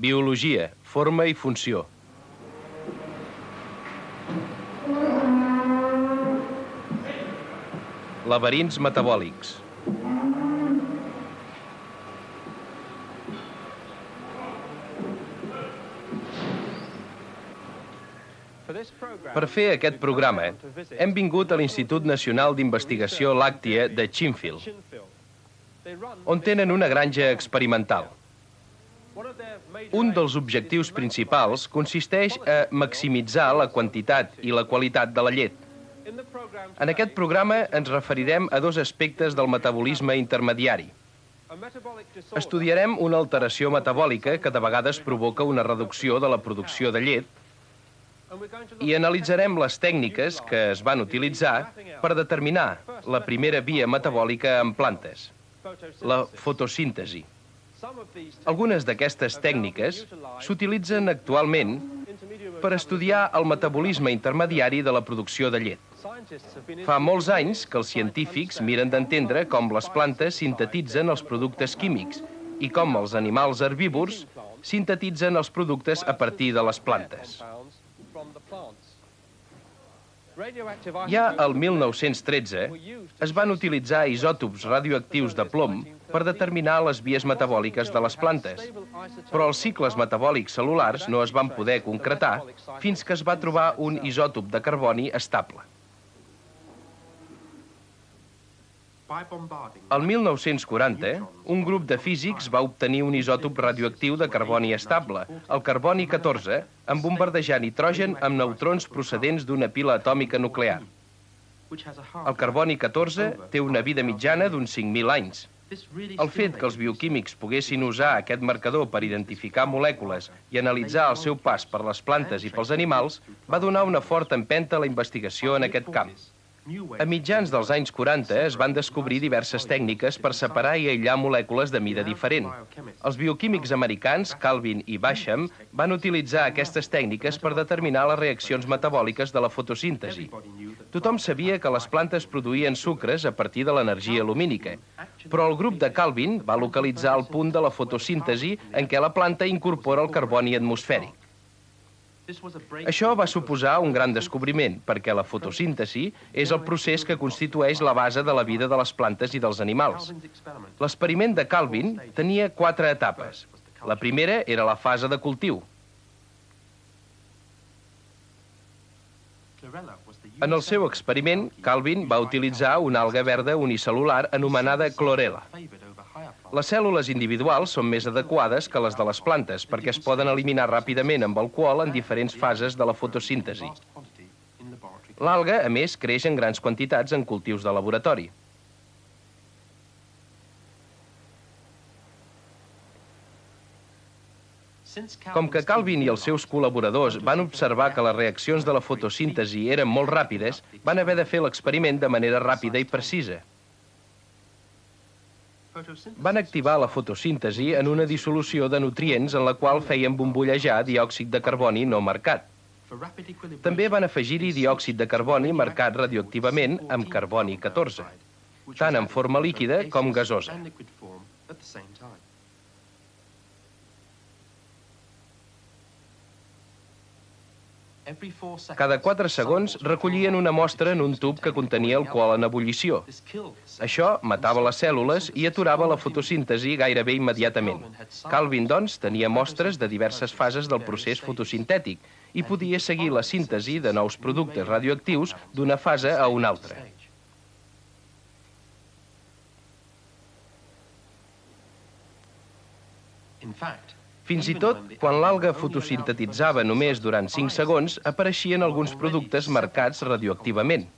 Biologia, forma i funció. Laberints metabòlics. Per fer aquest programa, hem vingut a l'Institut Nacional d'Investigació Làctia de Chinfield, on tenen una granja experimental. Un dels objectius principals consisteix a maximitzar la quantitat i la qualitat de la llet. En aquest programa ens referirem a dos aspectes del metabolisme intermediari. Estudiarem una alteració metabòlica que de vegades provoca una reducció de la producció de llet i analitzarem les tècniques que es van utilitzar per determinar la primera via metabòlica en plantes, la fotosíntesi. Algunes d'aquestes tècniques s'utilitzen actualment per estudiar el metabolisme intermediari de la producció de llet. Fa molts anys que els científics miren d'entendre com les plantes sintetitzen els productes químics i com els animals herbívors sintetitzen els productes a partir de les plantes. Ja al 1913 es van utilitzar isòtops radioactius de plom per determinar les vies metabòliques de les plantes, però els cicles metabòlics cel·lulars no es van poder concretar fins que es va trobar un isòtop de carboni estable. Al 1940, un grup de físics va obtenir un isòtop radioactiu de carboni estable, el carboni 14, en bombardejar nitrogen amb neutrons procedents d'una pila atòmica nuclear. El carboni 14 té una vida mitjana d'uns 5.000 anys. El fet que els bioquímics poguessin usar aquest marcador per identificar molècules i analitzar el seu pas per les plantes i pels animals va donar una forta empenta a la investigació en aquest camp. A mitjans dels anys 40 es van descobrir diverses tècniques per separar i aïllar molècules de mida diferent. Els bioquímics americans, Calvin i Basham, van utilitzar aquestes tècniques per determinar les reaccions metabòliques de la fotosíntesi. Tothom sabia que les plantes produïen sucres a partir de l'energia lumínica, però el grup de Calvin va localitzar el punt de la fotosíntesi en què la planta incorpora el carboni atmosfèric. Això va suposar un gran descobriment, perquè la fotosíntesi és el procés que constitueix la base de la vida de les plantes i dels animals. L'experiment de Calvin tenia 4 etapes. La primera era la fase de cultiu. En el seu experiment, Calvin va utilitzar una alga verda unicel·lular anomenada clorela. Les cèl·lules individuals són més adequades que les de les plantes perquè es poden eliminar ràpidament amb alcohol en diferents fases de la fotosíntesi. L'alga, a més, creix en grans quantitats en cultius de laboratori. Com que Calvin i els seus col·laboradors van observar que les reaccions de la fotosíntesi eren molt ràpides, van haver de fer l'experiment de manera ràpida i precisa. Van activar la fotosíntesi en una dissolució de nutrients en la qual feien bombollejar diòxid de carboni no marcat. També van afegir-hi diòxid de carboni marcat radioactivament amb carboni 14, tant en forma líquida com gasosa. Cada 4 segons recollien una mostra en un tub que contenia alcohol en ebullició. Això matava les cèl·lules i aturava la fotosíntesi gairebé immediatament. Calvin, doncs, tenia mostres de diverses fases del procés fotosintètic i podia seguir la síntesi de nous productes radioactius d'una fase a una altra. Fins i tot, quan l'alga fotosintetitzava només durant 5 segons, apareixien alguns productes marcats radioactivament.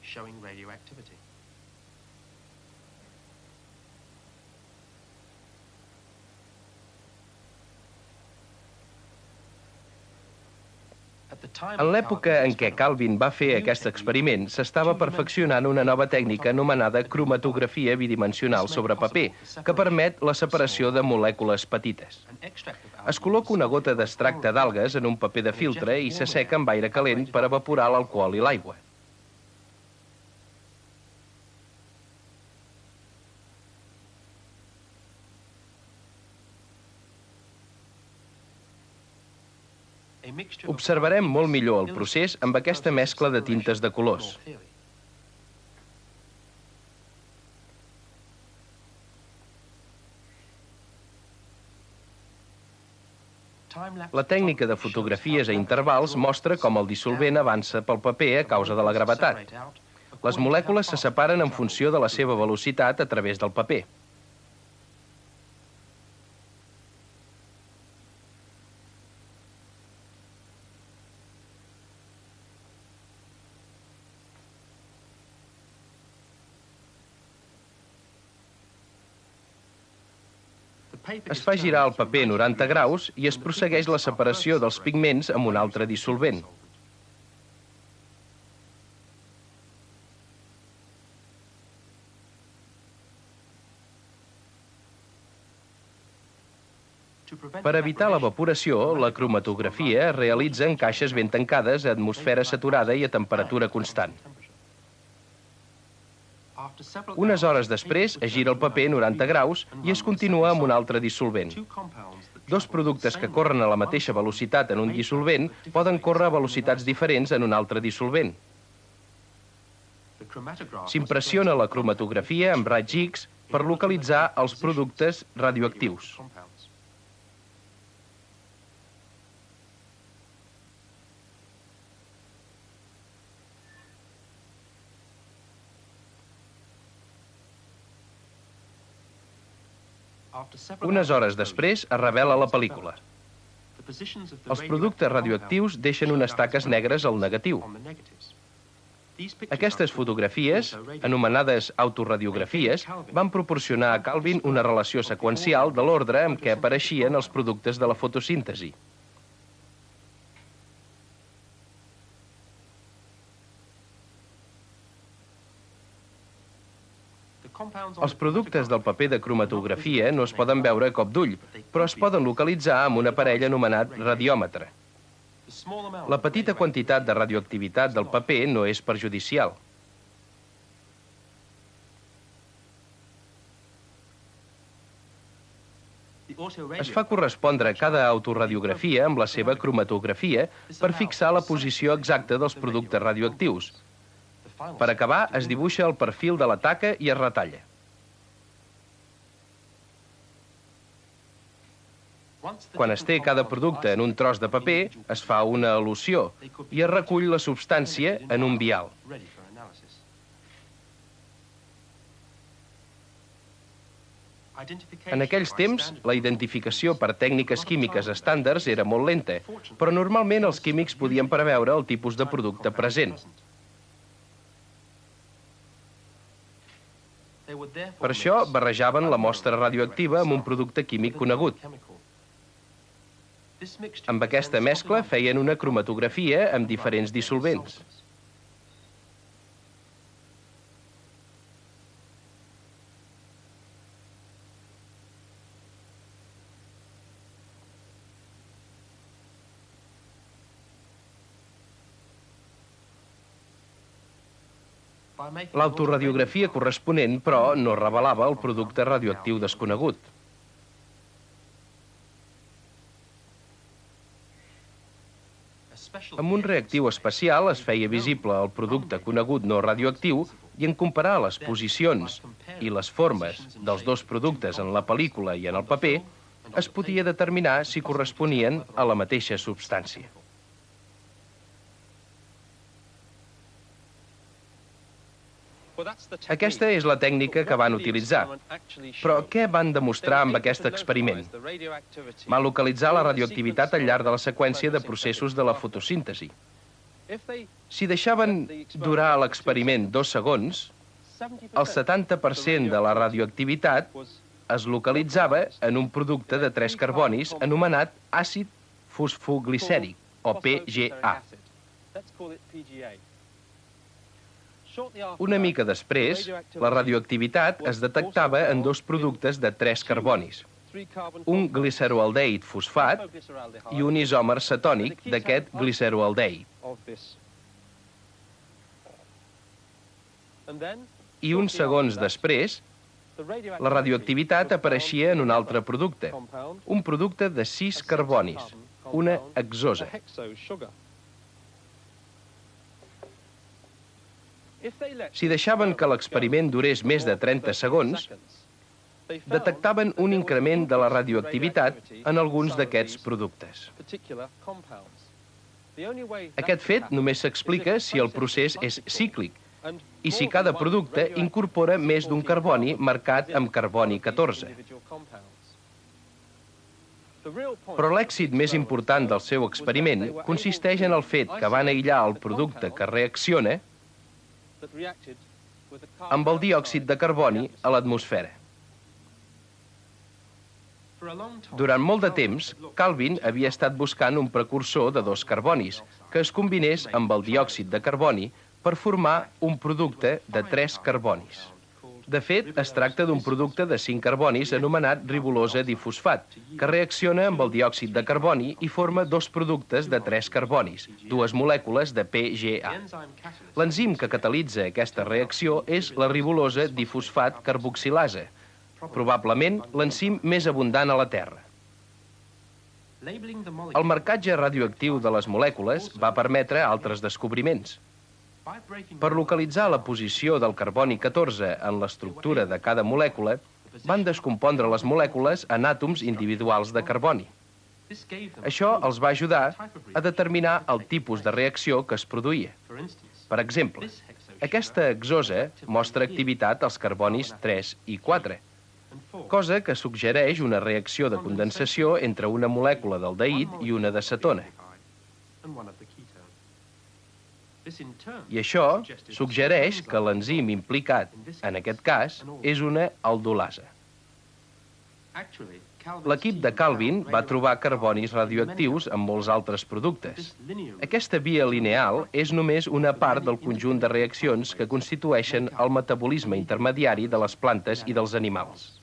En l'època en què Calvin va fer aquest experiment, s'estava perfeccionant una nova tècnica anomenada cromatografia bidimensional sobre paper, que permet la separació de molècules petites. Es col·loca una gota d'extracte d'algues en un paper de filtre i s'asseca amb aire calent per evaporar l'alcohol i l'aigua. Observarem molt millor el procés amb aquesta mescla de tintes de colors. La tècnica de fotografies a intervals mostra com el dissolvent avança pel paper a causa de la gravetat. Les molècules se separen en funció de la seva velocitat a través del paper. Es fa girar el paper 90 graus i es prossegueix la separació dels pigments amb un altre dissolvent. Per evitar l'evaporació, la cromatografia es realitza en caixes ben tancades a atmosfera saturada i a temperatura constant. Unes hores després es gira el paper 90 graus i es continua amb un altre dissolvent. Dos productes que corren a la mateixa velocitat en un dissolvent poden córrer a velocitats diferents en un altre dissolvent. S'impressiona la cromatografia amb raigs X per localitzar els productes radioactius. Unes hores després es revela la pel·lícula. Els productes radioactius deixen unes taques negres al negatiu. Aquestes fotografies, anomenades autorradiografies, van proporcionar a Calvin una relació seqüencial de l'ordre amb què apareixien els productes de la fotosíntesi. Els productes del paper de cromatografia no es poden veure a cop d'ull, però es poden localitzar amb un aparell anomenat radiòmetre. La petita quantitat de radioactivitat del paper no és perjudicial. Es fa correspondre cada autoradiografia amb la seva cromatografia per fixar la posició exacta dels productes radioactius. Per acabar, es dibuixa el perfil de la taca i es retalla. Quan es té cada producte en un tros de paper, es fa una elució i es recull la substància en un vial. En aquells temps, la identificació per tècniques químiques estàndards era molt lenta, però normalment els químics podien preveure el tipus de producte present. Per això barrejaven la mostra radioactiva amb un producte químic conegut. Amb aquesta mescla feien una cromatografia amb diferents dissolvents. L'autoradiografia corresponent, però, no revelava el producte radioactiu desconegut. Amb un reactiu especial es feia visible el producte conegut no radioactiu i en comparar les posicions i les formes dels dos productes en la pel·lícula i en el paper, es podia determinar si corresponien a la mateixa substància. Aquesta és la tècnica que van utilitzar. Però què van demostrar amb aquest experiment? Van localitzar la radioactivitat al llarg de la seqüència de processos de la fotosíntesi. Si deixaven durar l'experiment 2 segons, el 70% de la radioactivitat es localitzava en un producte de 3 carbonis anomenat àcid fosfoglicèric, o PGA. Una mica després, la radioactivitat es detectava en 2 productes de 3 carbonis, un gliceroaldehid fosfat i un isòmer cetònic d'aquest gliceroaldehid. I uns segons després, la radioactivitat apareixia en un altre producte, un producte de 6 carbonis, una hexosa. Si deixaven que l'experiment durés més de 30 segons, detectaven un increment de la radioactivitat en alguns d'aquests productes. Aquest fet només s'explica si el procés és cíclic i si cada producte incorpora més d'un carboni marcat amb carboni 14. Però l'èxit més important del seu experiment consisteix en el fet que van aïllar el producte que reacciona amb el diòxid de carboni a l'atmosfera. Durant molt de temps, Calvin havia estat buscant un precursor de dos carbonis que es combinés amb el diòxid de carboni per formar un producte de 3 carbonis. De fet, es tracta d'un producte de 5 carbonis anomenat ribolosa difosfat, que reacciona amb el diòxid de carboni i forma dos productes de 3 carbonis, dues molècules de PGA. L'enzim que catalitza aquesta reacció és la ribolosa difosfat carboxilasa, probablement l'enzim més abundant a la Terra. El marcatge radioactiu de les molècules va permetre altres descobriments. Per localitzar la posició del carboni 14 en l'estructura de cada molècula, van descompondre les molècules en àtoms individuals de carboni. Això els va ajudar a determinar el tipus de reacció que es produïa. Per exemple, aquesta hexosa mostra activitat als carbonis 3 i 4, cosa que suggereix una reacció de condensació entre una molècula d'aldehid i una de cetona. I això suggereix que l'enzim implicat, en aquest cas, és una aldolasa. L'equip de Calvin va trobar carbonis radioactius en molts altres productes. Aquesta via lineal és només una part del conjunt de reaccions que constitueixen el metabolisme intermediari de les plantes i dels animals.